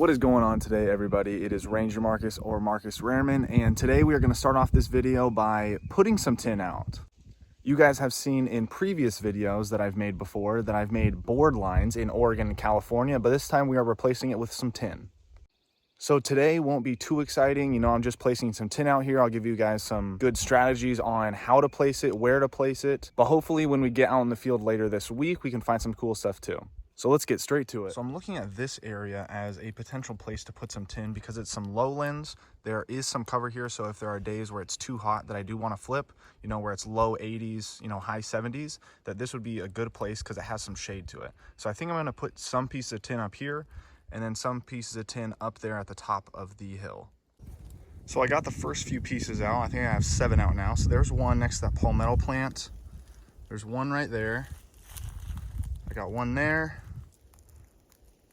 What is going on today, everybody? It is RangerMarcus or Marcus Rarman, and today we are going to start off this video by putting some tin out. You guys have seen in previous videos that I've made before that I've made board lines in Oregon and California, but this time we are replacing it with some tin. So today won't be too exciting. I'm just placing some tin out here. I'll give you guys some good strategies on how to place it, where to place it, but hopefully when we get out in the field later this week, we can find some cool stuff too. So let's get straight to it. So I'm looking at this area as a potential place to put some tin because it's some lowlands. There is some cover here, so if there are days where it's too hot that I do want to flip, where it's low 80s, high 70s, that this would be a good place because it has some shade to it. So I think I'm going to put some pieces of tin up here and then some pieces of tin up there at the top of the hill. So I got the first few pieces out. I think I have 7 out now. So there's one next to that palmetto plant. There's one right there. I got one there.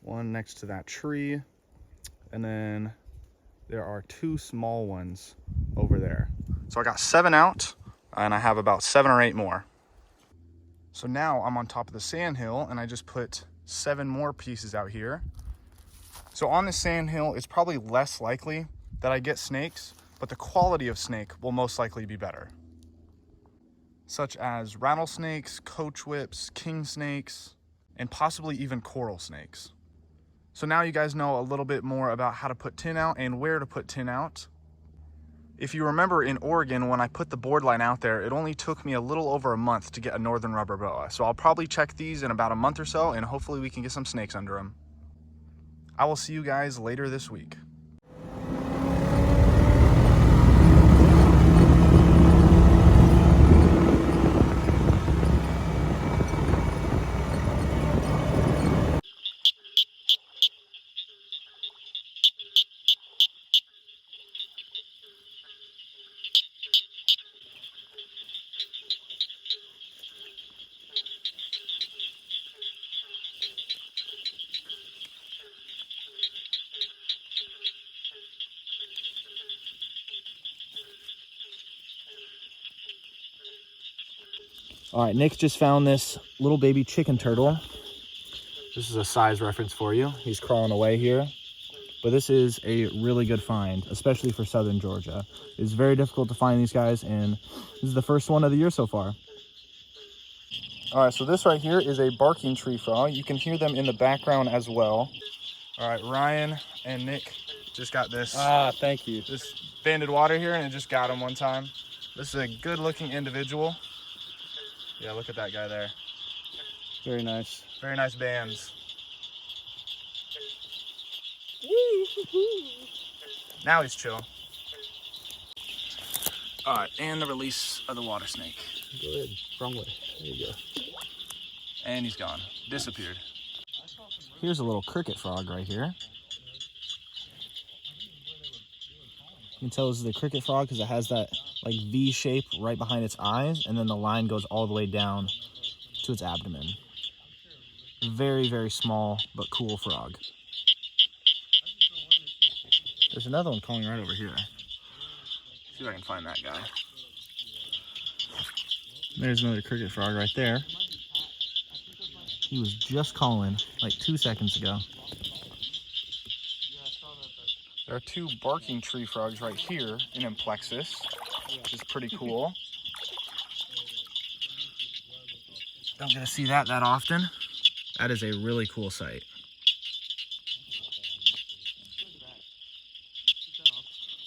One next to that tree, and then there are 2 small ones over there. So I got 7 out, and I have about 7 or 8 more. So now I'm on top of the sand hill, and I just put 7 more pieces out here. So on the sand hill, it's probably less likely that I get snakes, but the quality of snake will most likely be better, such as rattlesnakes, coach whips, king snakes, and possibly even coral snakes. So now you guys know a little bit more about how to put tin out and where to put tin out. If you remember in Oregon, when I put the board line out there, it only took me a little over a month to get a northern rubber boa. So I'll probably check these in about a month or so, and hopefully we can get some snakes under them. I will see you guys later this week. All right, Nick just found this little baby chicken turtle. This is a size reference for you. He's crawling away here, but this is a really good find, especially for southern Georgia. It's very difficult to find these guys, and this is the first one of the year so far. All right, so this right here is a barking tree frog. You can hear them in the background as well. All right, Ryan and Nick just got this. Thank you. This banded water here, and it just got him one time. This is a good looking individual. Yeah, look at that guy there. Very nice. Very nice bands. Now he's chill. All right, and the release of the water snake. Good. Wrong way. There you go. And he's gone. Disappeared. Here's a little cricket frog right here. You can tell this is a cricket frog because it has that like V shape right behind its eyes, and then the line goes all the way down to its abdomen. Very, very small but cool frog. There's another one calling right over here. See if I can find that guy. There's another cricket frog right there. He was just calling like 2 seconds ago. There are 2 barking tree frogs right here in Amplexus, which is pretty cool. Don't get to see that often. That is a really cool sight.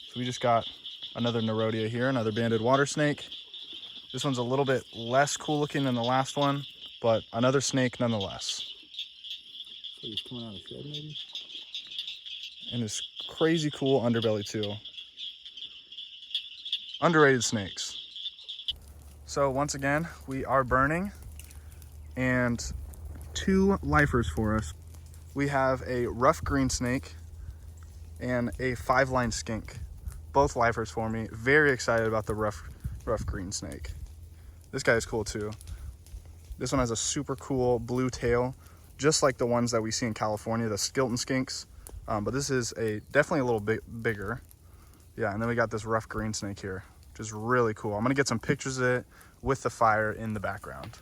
So we just got another Nerodia here, another banded water snake. This one's a little bit less cool looking than the last one, but another snake nonetheless. So he's coming out of the shed maybe? And this crazy cool underbelly too. Underrated snakes. So once again, we are burning, and 2 lifers for us. We have a rough green snake and a 5-line skink. Both lifers for me. Very excited about the rough green snake. This guy is cool too. This one has a super cool blue tail, just like the ones that we see in California, the Skilton skinks. But this is definitely a little bit bigger. Yeah, and then we got this rough green snake here, which is really cool. I'm gonna get some pictures of it with the fire in the background.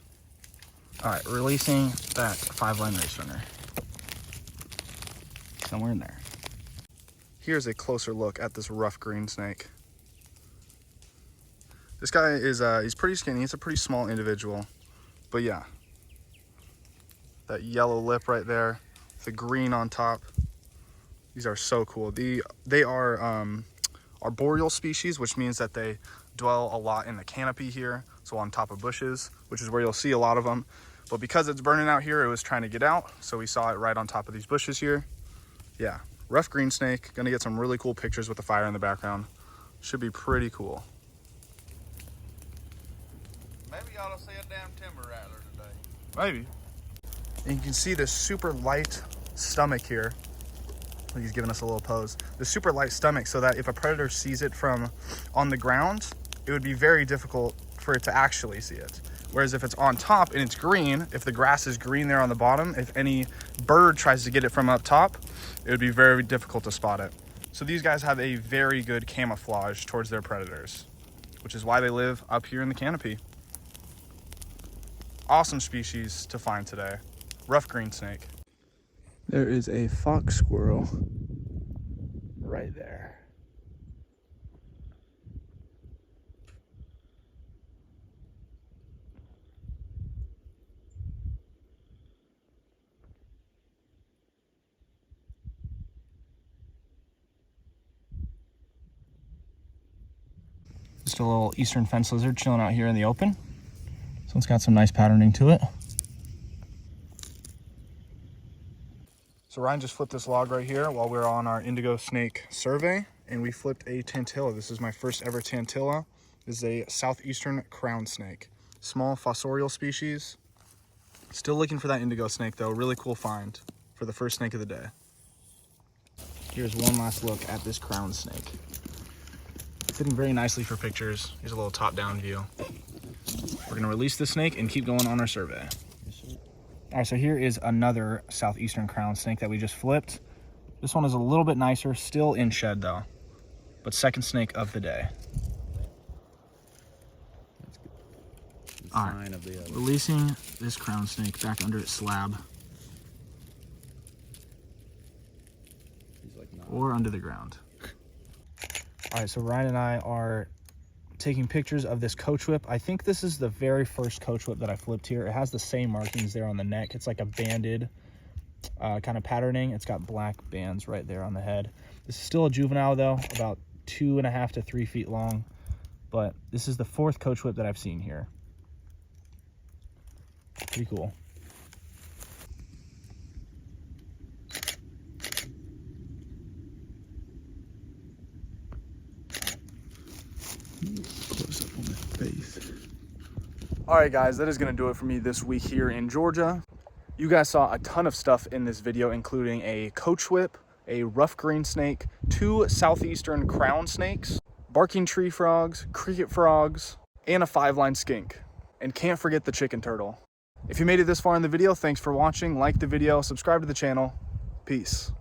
All right, releasing that 5-line race runner. Somewhere in there. here's a closer look at this rough greensnake. This guy is, he's pretty skinny. He's a pretty small individual, but yeah. That yellow lip right there, the green on top. These are so cool. They are arboreal species, which means that they dwell a lot in the canopy here, so on top of bushes, which is where you'll see a lot of them. But because it's burning out here, it was trying to get out, so we saw it right on top of these bushes here. Yeah, rough greensnake. Gonna get some really cool pictures with the fire in the background. Should be pretty cool. Maybe you ought to see a damn timber rattler today. Maybe. And you can see this super light stomach here. He's giving us a little pose. The super light stomach, so that if a predator sees it from on the ground, it would be very difficult for it to actually see it. Whereas if it's on top and it's green, if the grass is green there on the bottom, if any bird tries to get it from up top, it would be very difficult to spot it. So these guys have a very good camouflage towards their predators, which is why they live up here in the canopy. Awesome species to find today. Rough greensnake. There is a fox squirrel right there. Just a little eastern fence lizard chilling out here in the open. This one's got some nice patterning to it. So Ryan just flipped this log right here while we were on our indigo snake survey, and we flipped a tantilla. This is my first ever tantilla. This is a southeastern crown snake. Small fossorial species. Still looking for that indigo snake though. Really cool find for the first snake of the day. Here's one last look at this crown snake. Fitting very nicely for pictures. Here's a little top-down view. We're gonna release this snake and keep going on our survey. All right, so here is another southeastern crown snake that we just flipped. This one is a little bit nicer, still in shed though, but second snake of the day. That's good. All right, releasing this crown snake back under its slab. He's like or under the ground. All right, so Ryan and I are taking pictures of this coach whip. I think this is the very first coach whip that I flipped here. It has the same markings there on the neck. It's like a banded kind of patterning. It's got black bands right there on the head. This is still a juvenile though, about 2.5 to 3 feet long, but this is the fourth coach whip that I've seen here. Pretty cool. Close up on the face. All right, guys, that is going to do it for me this week here in Georgia. You guys saw a ton of stuff in this video, including a coach whip, a rough greensnake, 2 southeastern crown snakes, barking tree frogs, cricket frogs, and a 5-line skink. And can't forget the chicken turtle. If you made it this far in the video, thanks for watching. Like the video, subscribe to the channel. Peace.